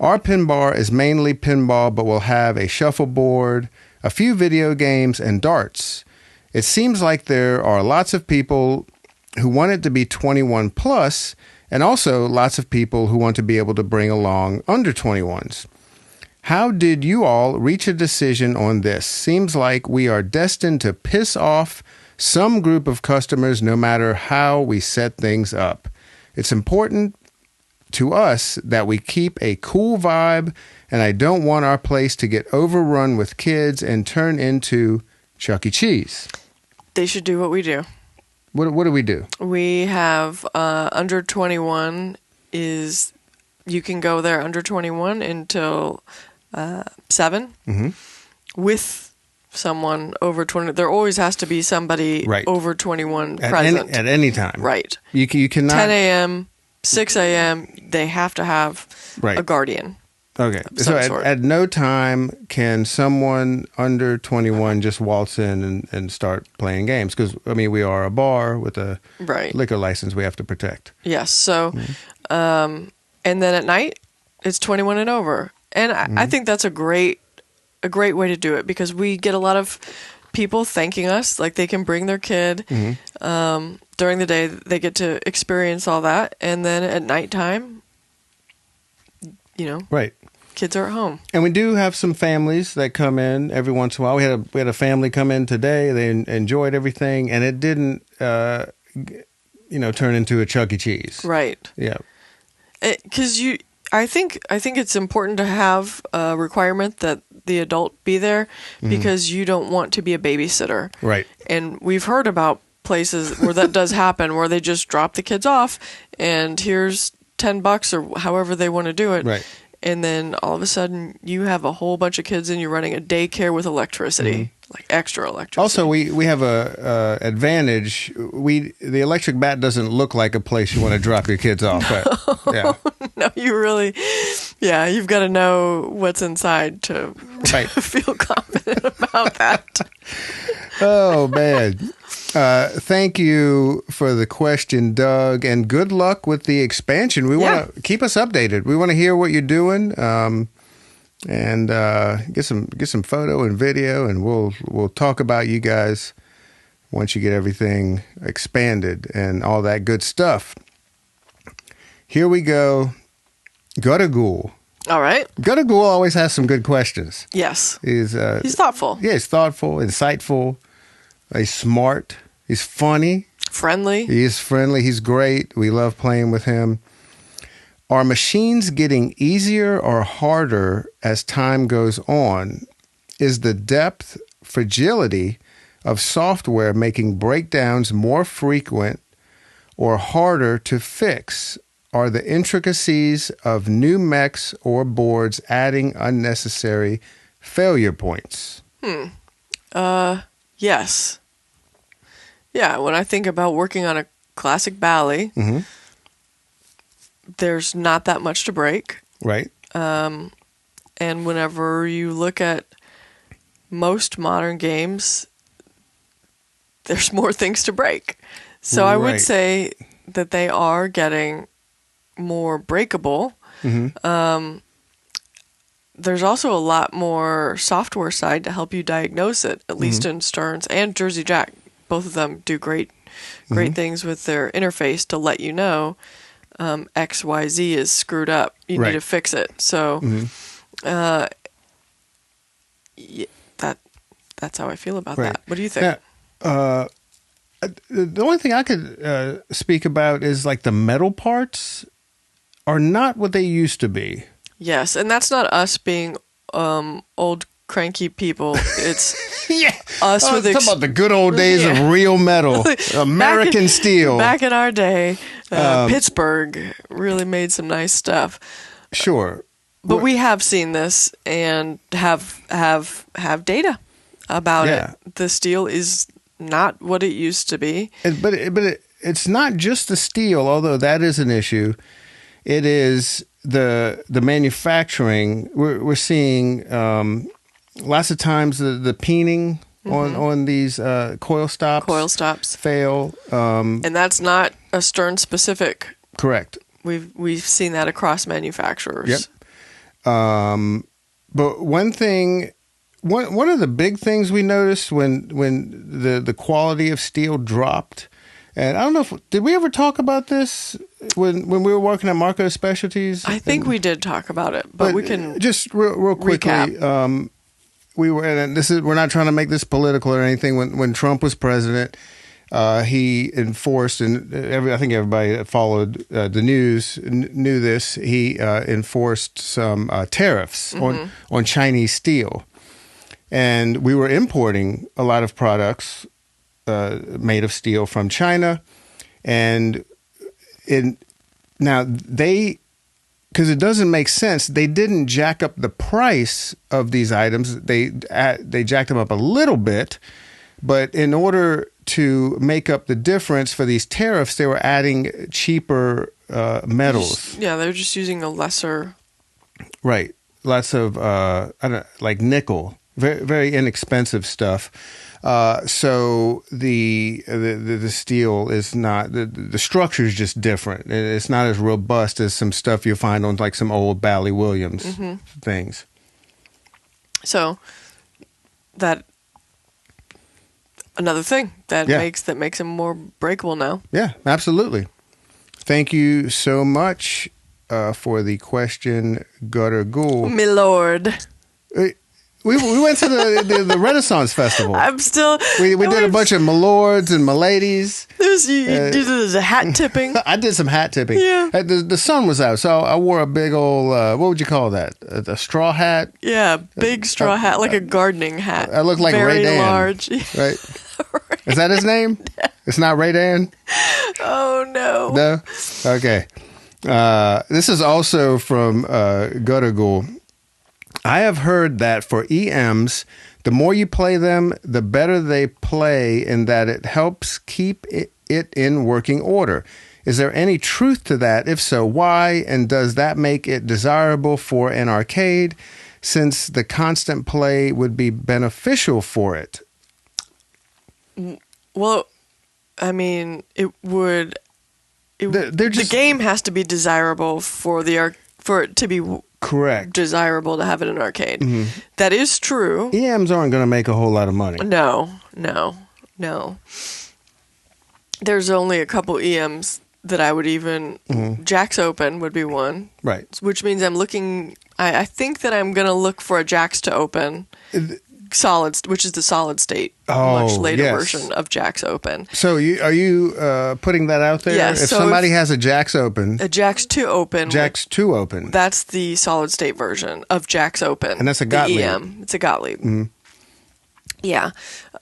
Our pin bar is mainly pinball, but we'll have a shuffleboard, a few video games, and darts. It seems like there are lots of people who want it to be 21 plus, and also lots of people who want to be able to bring along under 21s. How did you all reach a decision on this? Seems like we are destined to piss off some group of customers no matter how we set things up. It's important to us that we keep a cool vibe, and I don't want our place to get overrun with kids and turn into Chuck E. Cheese. They should do what we do. What do we do? We have under 21 is, you can go there under 21 until 7 with someone over 20. There always has to be somebody over 21 present. At any time. Right. You cannot... 10 a.m., 6 a.m., they have to have a guardian. Okay. of So some sort. at no time can someone under 21 just waltz in and start playing games. Because, I mean, we are a bar with a Right. liquor license we have to protect. Yes. So, and then at night, it's 21 and over. And I think that's a great way to do it, because we get a lot of people thanking us. Like, they can bring their kid. During the day, they get to experience all that. And then at nighttime, Right. kids are at home. And we do have some families that come in every once in a while. We had a family come in today. They enjoyed everything, and it didn't, turn into a Chuck E. Cheese. Right. Yeah. Because I think it's important to have a requirement that the adult be there, because you don't want to be a babysitter. Right. And we've heard about places where that does happen, where they just drop the kids off, and here's $10 or however they want to do it. Right. And then all of a sudden you have a whole bunch of kids and you're running a daycare with electricity, like extra electricity. Also, we have a advantage. The electric bat doesn't look like a place you want to drop your kids off at. Yeah. No, you've got to know what's inside to feel confident about that. Oh, man. Thank you for the question, Doug, and good luck with the expansion. We want to keep us updated. We want to hear what you're doing, and get some photo and video, and we'll talk about you guys once you get everything expanded and all that good stuff. Here we go. Gutter Ghoul. All right. Gutter Ghoul always has some good questions. Yes. He's thoughtful. Yeah, he's thoughtful, insightful. He's smart. He's funny. Friendly. He is friendly. He's great. We love playing with him. Are machines getting easier or harder as time goes on? Is the depth, fragility of software making breakdowns more frequent or harder to fix? Are the intricacies of new mechs or boards adding unnecessary failure points? Yes. Yeah, when I think about working on a classic Bally, there's not that much to break. Right. And whenever you look at most modern games, there's more things to break. So I would say that they are getting more breakable. There's also a lot more software side to help you diagnose it, at least in Stearns and Jersey Jack. Both of them do great things with their interface to let you know XYZ is screwed up. You need to fix it. So that's how I feel about that. What do you think? The only thing I could speak about is like the metal parts are not what they used to be. Yes, and that's not us being old cranky people. It's us with talk about the good old days of real metal, American steel. Back in our day, Pittsburgh really made some nice stuff. Sure, but we have seen this and have data about it. The steel is not what it used to be. But it's not just the steel, although that is an issue. It is the manufacturing. We're seeing lots of times the peening on these coil stops fail, and that's not a Stern specific. Correct. We've seen that across manufacturers. Yep. But one of the big things we noticed when the quality of steel dropped, and I don't know did we ever talk about this when we were working at Marco Specialties? I think we did talk about it, but we can just real quickly. Recap. We're not trying to make this political or anything. When Trump was president, he enforced, and I think everybody that followed the news knew this. He enforced some tariffs on Chinese steel, and we were importing a lot of products made of steel from China, and now because it doesn't make sense. They didn't jack up the price of these items. They jacked them up a little bit, but in order to make up the difference for these tariffs, they were adding cheaper metals. They're just using a lesser. Right. lots of I don't like nickel, very very inexpensive stuff. So the steel is not the structure is just different. It's not as robust as some stuff you'll find on like some old Bally Williams things. So that another thing that makes them more breakable now. Yeah, absolutely. Thank you so much for the question, Gutter Ghoul. My lord. We went to the Renaissance Festival. I'm still... We did a bunch of milords and miladies. You did a hat tipping. I did some hat tipping. Yeah. The sun was out, so I wore a big old, what would you call that? A straw hat? Yeah, big straw hat, like a gardening hat. I look like Ray Dan. Very large. Right? Is that his name? It's not Ray Dan? Oh, no. No? Okay. This is also from Gutter Ghoul. I have heard that for EMs, the more you play them, the better they play, and that it helps keep it in working order. Is there any truth to that? If so, why? And does that make it desirable for an arcade, since the constant play would be beneficial for it? Well, I mean, it would... the game has to be desirable for it to be... Correct. Desirable to have it in an arcade. Mm-hmm. That is true. EMs aren't going to make a whole lot of money. No. There's only a couple EMs that I would even... Jacks Open would be one. Right. Which means I'm looking... I think that I'm going to look for a Jacks to Open... which is the solid state, much later version of Jacks Open. So are you putting that out there? Yes. If somebody has a Jacks Open, a Jacks 2 Open, that's the solid state version of Jacks Open, and that's a Gottlieb. EM. It's a Gottlieb. Mm-hmm. Yeah.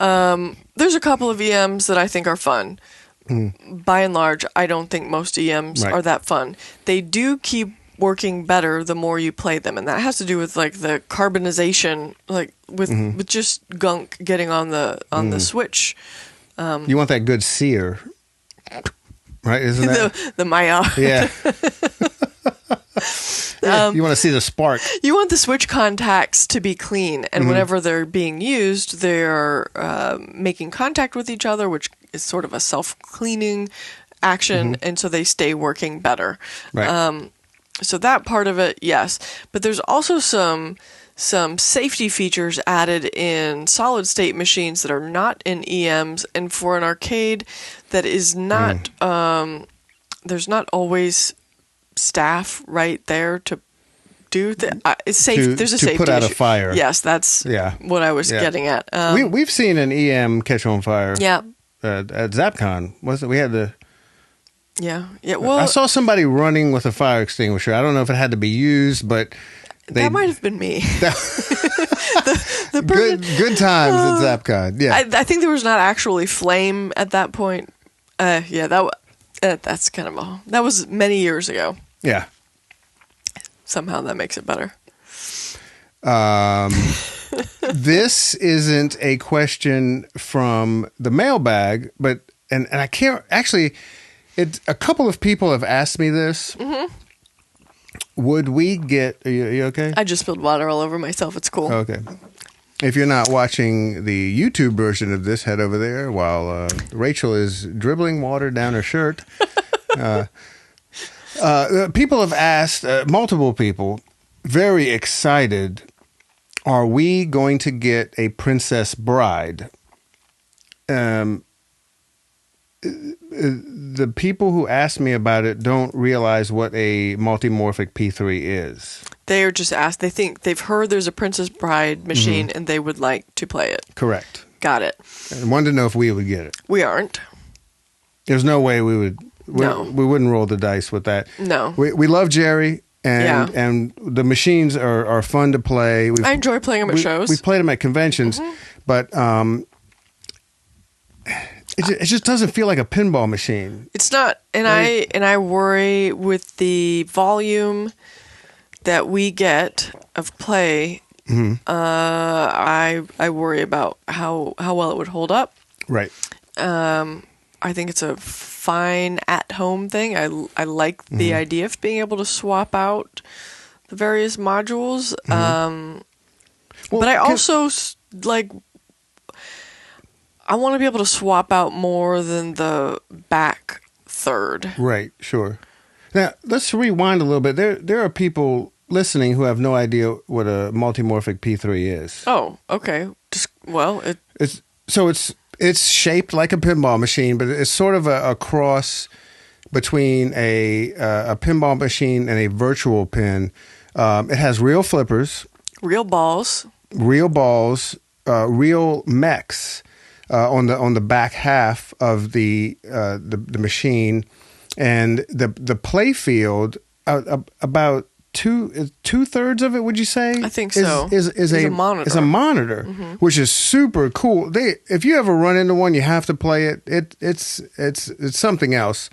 There's a couple of EMs that I think are fun. By and large, I don't think most EMs are that fun. They do keep working better the more you play them, and that has to do with like the carbonization, like with just gunk getting on the switch. You want that good sear, right? Isn't that the Maya? Yeah. You want to see the spark. You want the switch contacts to be clean, and whenever they're being used, they're making contact with each other, which is sort of a self-cleaning action, and so they stay working better. Right. So that part of it, yes. But there's also some safety features added in solid-state machines that are not in EMs, and for an arcade that is not... there's not always staff right there to do... it's safe. There's a safety to put out issue. A fire. Yes, that's what I was getting at. We've seen an EM catch on fire. Yeah. At Zapcon. We had the... Yeah. Well, I saw somebody running with a fire extinguisher. I don't know if it had to be used, but that might have been me. the good times at Zapcon. Yeah, I think there was not actually flame at that point. That's kind of that was many years ago. Yeah. Somehow that makes it better. This isn't a question from the mailbag, but and I can't actually. A couple of people have asked me this. Would we get... Are you okay? I just spilled water all over myself. It's cool. Okay. If you're not watching the YouTube version of this, head over there while Rachel is dribbling water down her shirt. People have asked, multiple people, very excited, are we going to get a Princess Bride? The people who asked me about it don't realize what a Multimorphic P3 is. They are just asked. They think they've heard there's a Princess Bride machine and they would like to play it. Correct. Got it. I wanted to know if we would get it. We aren't. There's no way we would. No. We wouldn't roll the dice with that. No. We love Jerry, and the machines are fun to play. I enjoy playing them at shows. We played them at conventions, but it just doesn't feel like a pinball machine. It's not, and I worry with the volume that we get of play. I worry about how well it would hold up. Right. I think it's a fine at-home thing. I like the idea of being able to swap out the various modules. Well, But I also like. I want to be able to swap out more than the back third. Right, sure. Now, let's rewind a little bit. There are people listening who have no idea what a multimorphic P3 is. Oh, okay. It's shaped like a pinball machine, but it's sort of a cross between a pinball machine and a virtual pin. It has real flippers, real balls, real mechs on the back half of the machine, and the play field about two-thirds of it, would you say? I think so. Is a monitor. Is a monitor, which is super cool. If you ever run into one, you have to play it. It's something else.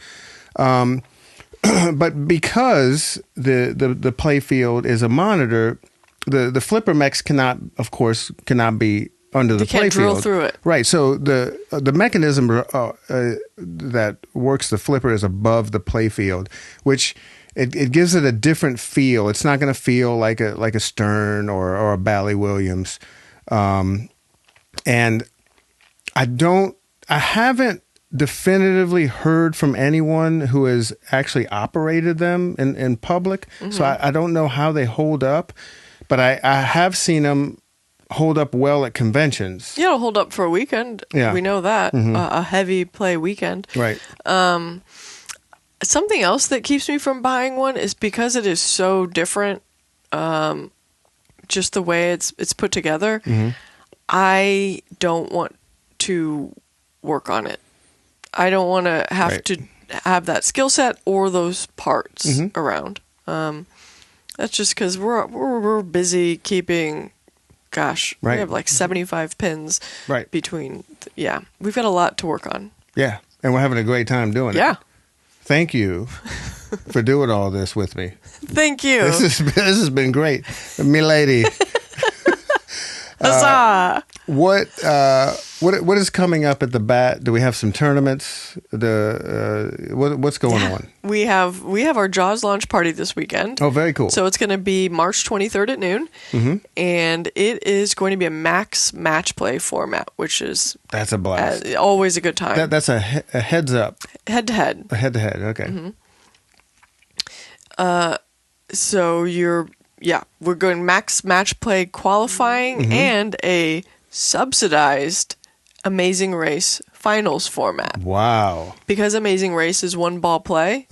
But because the play field is a monitor, the flipper mechs cannot be under the play field. They can't drill through it. Right. So the mechanism that works the flipper is above the play field, which it gives it a different feel. It's not going to feel like a Stern or a Bally Williams. And I haven't definitively heard from anyone who has actually operated them in public. So I don't know how they hold up, but I have seen them hold up well at conventions. Yeah, it'll hold up for a weekend. Yeah. We know that. A heavy play weekend. Right. Something else that keeps me from buying one is because it is so different, just the way it's put together. I don't want to work on it. I don't want to have to have that skill set or those parts around. That's just because we're busy keeping. Gosh, we have like 75 pins between. We've got a lot to work on. Yeah, and we're having a great time doing it. Yeah. Thank you for doing all this with me. Thank you. This has been great, milady. Huzzah! What is coming up at the bat? Do we have some tournaments? What's going on? We have our Jaws launch party this weekend. Oh, very cool. So it's going to be March 23rd at noon, and it is going to be a max match play format, which is that's a blast. Always a good time. That's a heads up. Head to head. A head to head. Okay. So we're going max match play qualifying and a subsidized Amazing Race finals format. Wow. Because Amazing Race is one ball play,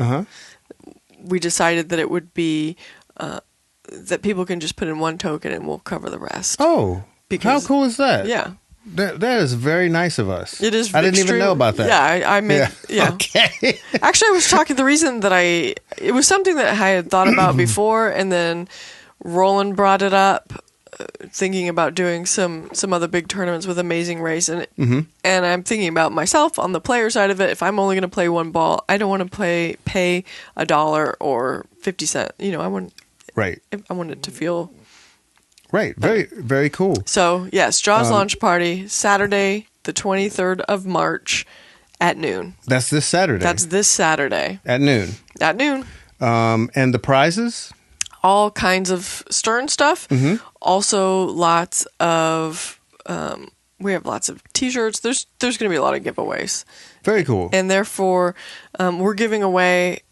we decided that it would be that people can just put in one token and we'll cover the rest. Oh, how cool is that? Yeah. That is very nice of us. It is. I didn't even know about that. Yeah, I made. Yeah. Okay. Actually, I was talking. The reason that it was something that I had thought about before, and then Roland brought it up, thinking about doing some other big tournaments with Amazing Race, and I'm thinking about myself on the player side of it. If I'm only going to play one ball, I don't want to pay $1 or 50 cents. I want. Right. I want it to feel. Right. Very, very cool. So, yes, Jaws launch party, Saturday, the 23rd of March at noon. That's this Saturday. That's this Saturday. At noon. At noon. And the prizes? All kinds of Stern stuff. Also, lots of, we have lots of T-shirts. There's going to be a lot of giveaways. Very cool. And therefore, we're giving away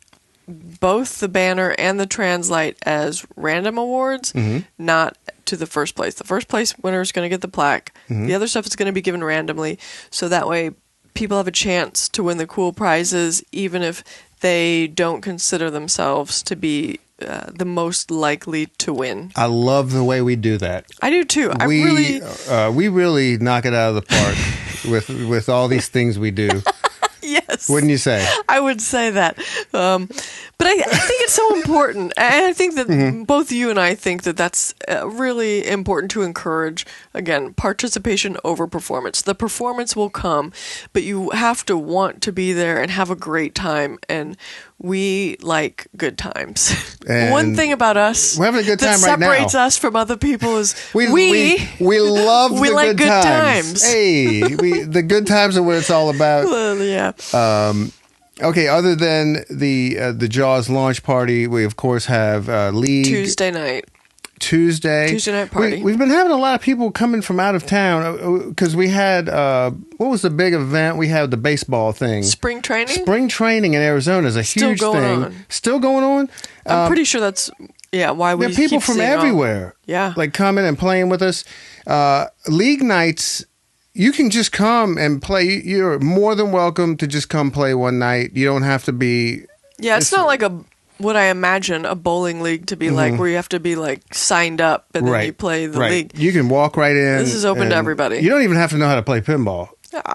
both the banner and the translite as random awards, not to the first place. The first place winner is going to get the plaque. The other stuff is going to be given randomly, so that way people have a chance to win the cool prizes, even if they don't consider themselves to be the most likely to win. I love the way we do that. I do too. We really knock it out of the park with all these things we do. Yes. Wouldn't you say? I would say that. But I think it's so important. And I think that both you and I think that that's really important to encourage, again, participation over performance. The performance will come, but you have to want to be there and have a great time. And we like good times. And one thing about us we're having a good time that separates us from other people is we love we the like good times. Hey, the good times are what it's all about. Well, yeah. Okay, other than the Jaws launch party, we of course have League Tuesday night party. We've been having a lot of people coming from out of town because we had what was the big event? We had the baseball thing. Spring training. Spring training in Arizona is a huge thing. Still going on. I'm pretty sure that's why we. There are people from everywhere. Like coming and playing with us. League nights. You can just come and play. You're more than welcome to just come play one night. You don't have to be. Yeah, it's not like what I imagine a bowling league to be like, where you have to be like signed up and then you play the league. You can walk right in. This is open to everybody. You don't even have to know how to play pinball.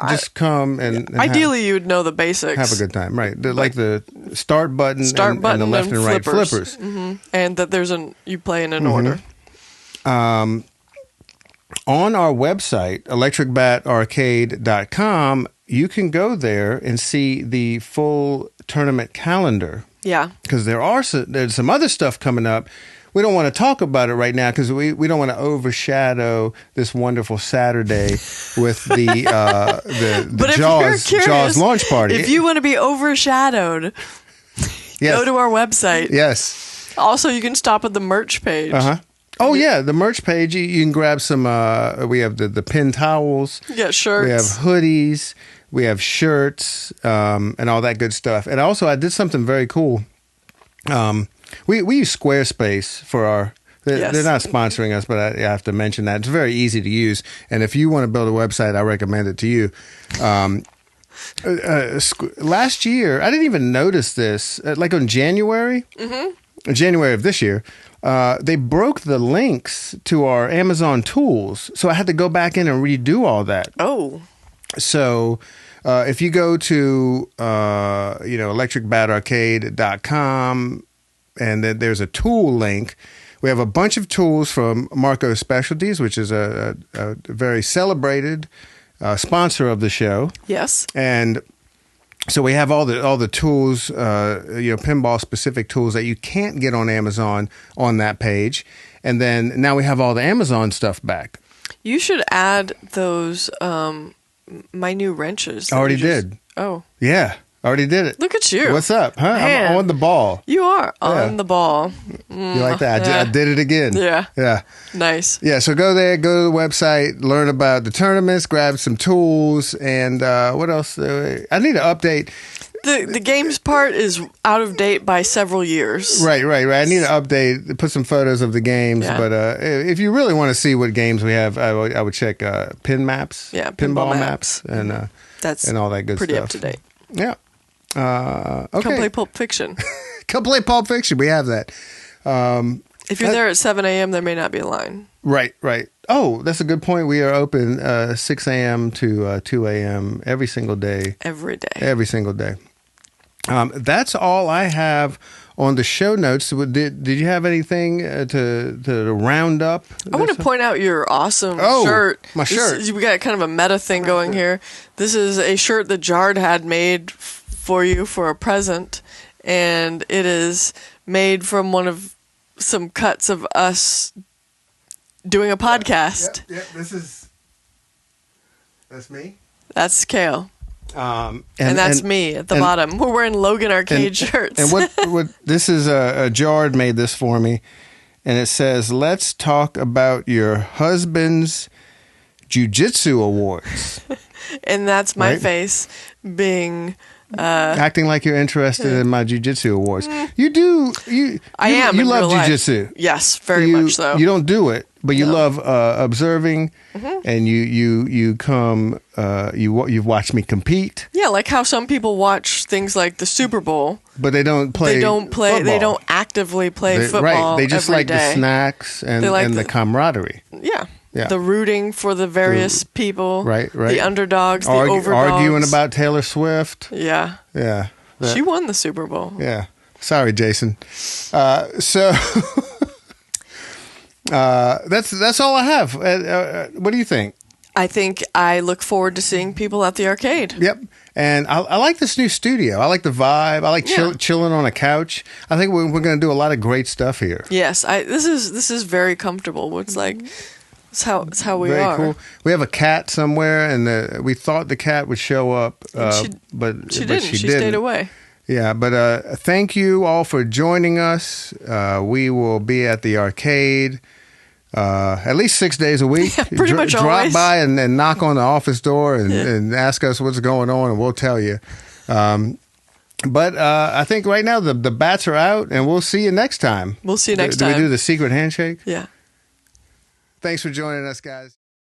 Just come and ideally you would know the basics. Have a good time, right? Like the start button and the left and right flippers. And that you play in an order. On our website, electricbatarcade.com, you can go there and see the full tournament calendar. Yeah. Because there's some other stuff coming up. We don't want to talk about it right now because we don't want to overshadow this wonderful Saturday with the Jaws launch party. If you want to be overshadowed, go to our website. Yes. Also, you can stop at the merch page. Oh, yeah, the merch page. You can grab some, we have the pin towels. You get shirts. We have hoodies. We have shirts and all that good stuff. And also, I did something very cool. We use Squarespace for our... They're not sponsoring us, but I have to mention that. It's very easy to use. And if you want to build a website, I recommend it to you. Last year, I didn't even notice this. Like on January of this year... they broke the links to our Amazon tools, so I had to go back in and redo all that. Oh. So if you go to electricbatarcade.com and then there's a tool link, we have a bunch of tools from Marco Specialties, which is a very celebrated sponsor of the show. Yes. And so we have all the tools, pinball specific tools that you can't get on Amazon on that page, and then now we have all the Amazon stuff back. You should add those my new wrenches. Already did. Oh, yeah, already did it. Look at you. What's up, huh? Man. I'm on the ball. You are on the ball. You like that? I did it again. Yeah. Nice. Yeah, so go there, go to the website, learn about the tournaments, grab some tools, and what else? I need to update. The games part is out of date by several years. Right. I need to update, put some photos of the games. Yeah. But if you really want to see what games we have, I would check pin maps. Yeah, pinball maps. And and all that good pretty stuff. Pretty up to date. Yeah. Okay. Come play Pulp Fiction. Come play Pulp Fiction. We have that. If you're there at 7 a.m., there may not be a line. Right. Oh, that's a good point. We are open 6 a.m. to 2 a.m. every single day. Every single day. That's all I have on the show notes. Did you have anything to round up? I want to point out your awesome shirt. My shirt. We got kind of a meta thing going here. This is a shirt that Jard had made for you for a present, and it is made from some cuts of us doing a podcast. Yep. That's me. That's Cale. And that's me at the bottom. We're wearing Logan Arcade shirts. And what this is a Jard made this for me, and it says, "Let's talk about your husband's jiu-jitsu awards." And that's my face being acting like you're interested in my jiu-jitsu awards. You do. I am. You love jiu-jitsu. Yes, very much so. You don't do it, but you love observing, and you come. You've watched me compete. Yeah, like how some people watch things like the Super Bowl, but they don't play. They don't actively play football. Right. They just every like day. the snacks and the camaraderie. Yeah. The rooting for the various people. Right. The underdogs, the overdogs. Arguing about Taylor Swift. Yeah. She won the Super Bowl. Yeah. Sorry, Jason. So that's all I have. What do you think? I think I look forward to seeing people at the arcade. Yep. And I like this new studio. I like the vibe. I like chilling on a couch. I think we're going to do a lot of great stuff here. Yes. This is very comfortable. It's like It's how we Very are. cool. We have a cat somewhere, and we thought the cat would show up, but she didn't. She stayed away. Yeah, but thank you all for joining us. We will be at the arcade at least 6 days a week. Yeah, pretty much Drop always. by and knock on the office door and ask us what's going on, and we'll tell you. But I think right now the bats are out, and we'll see you next time. We'll see you next Do time. we do the secret handshake? Yeah. Thanks for joining us, guys.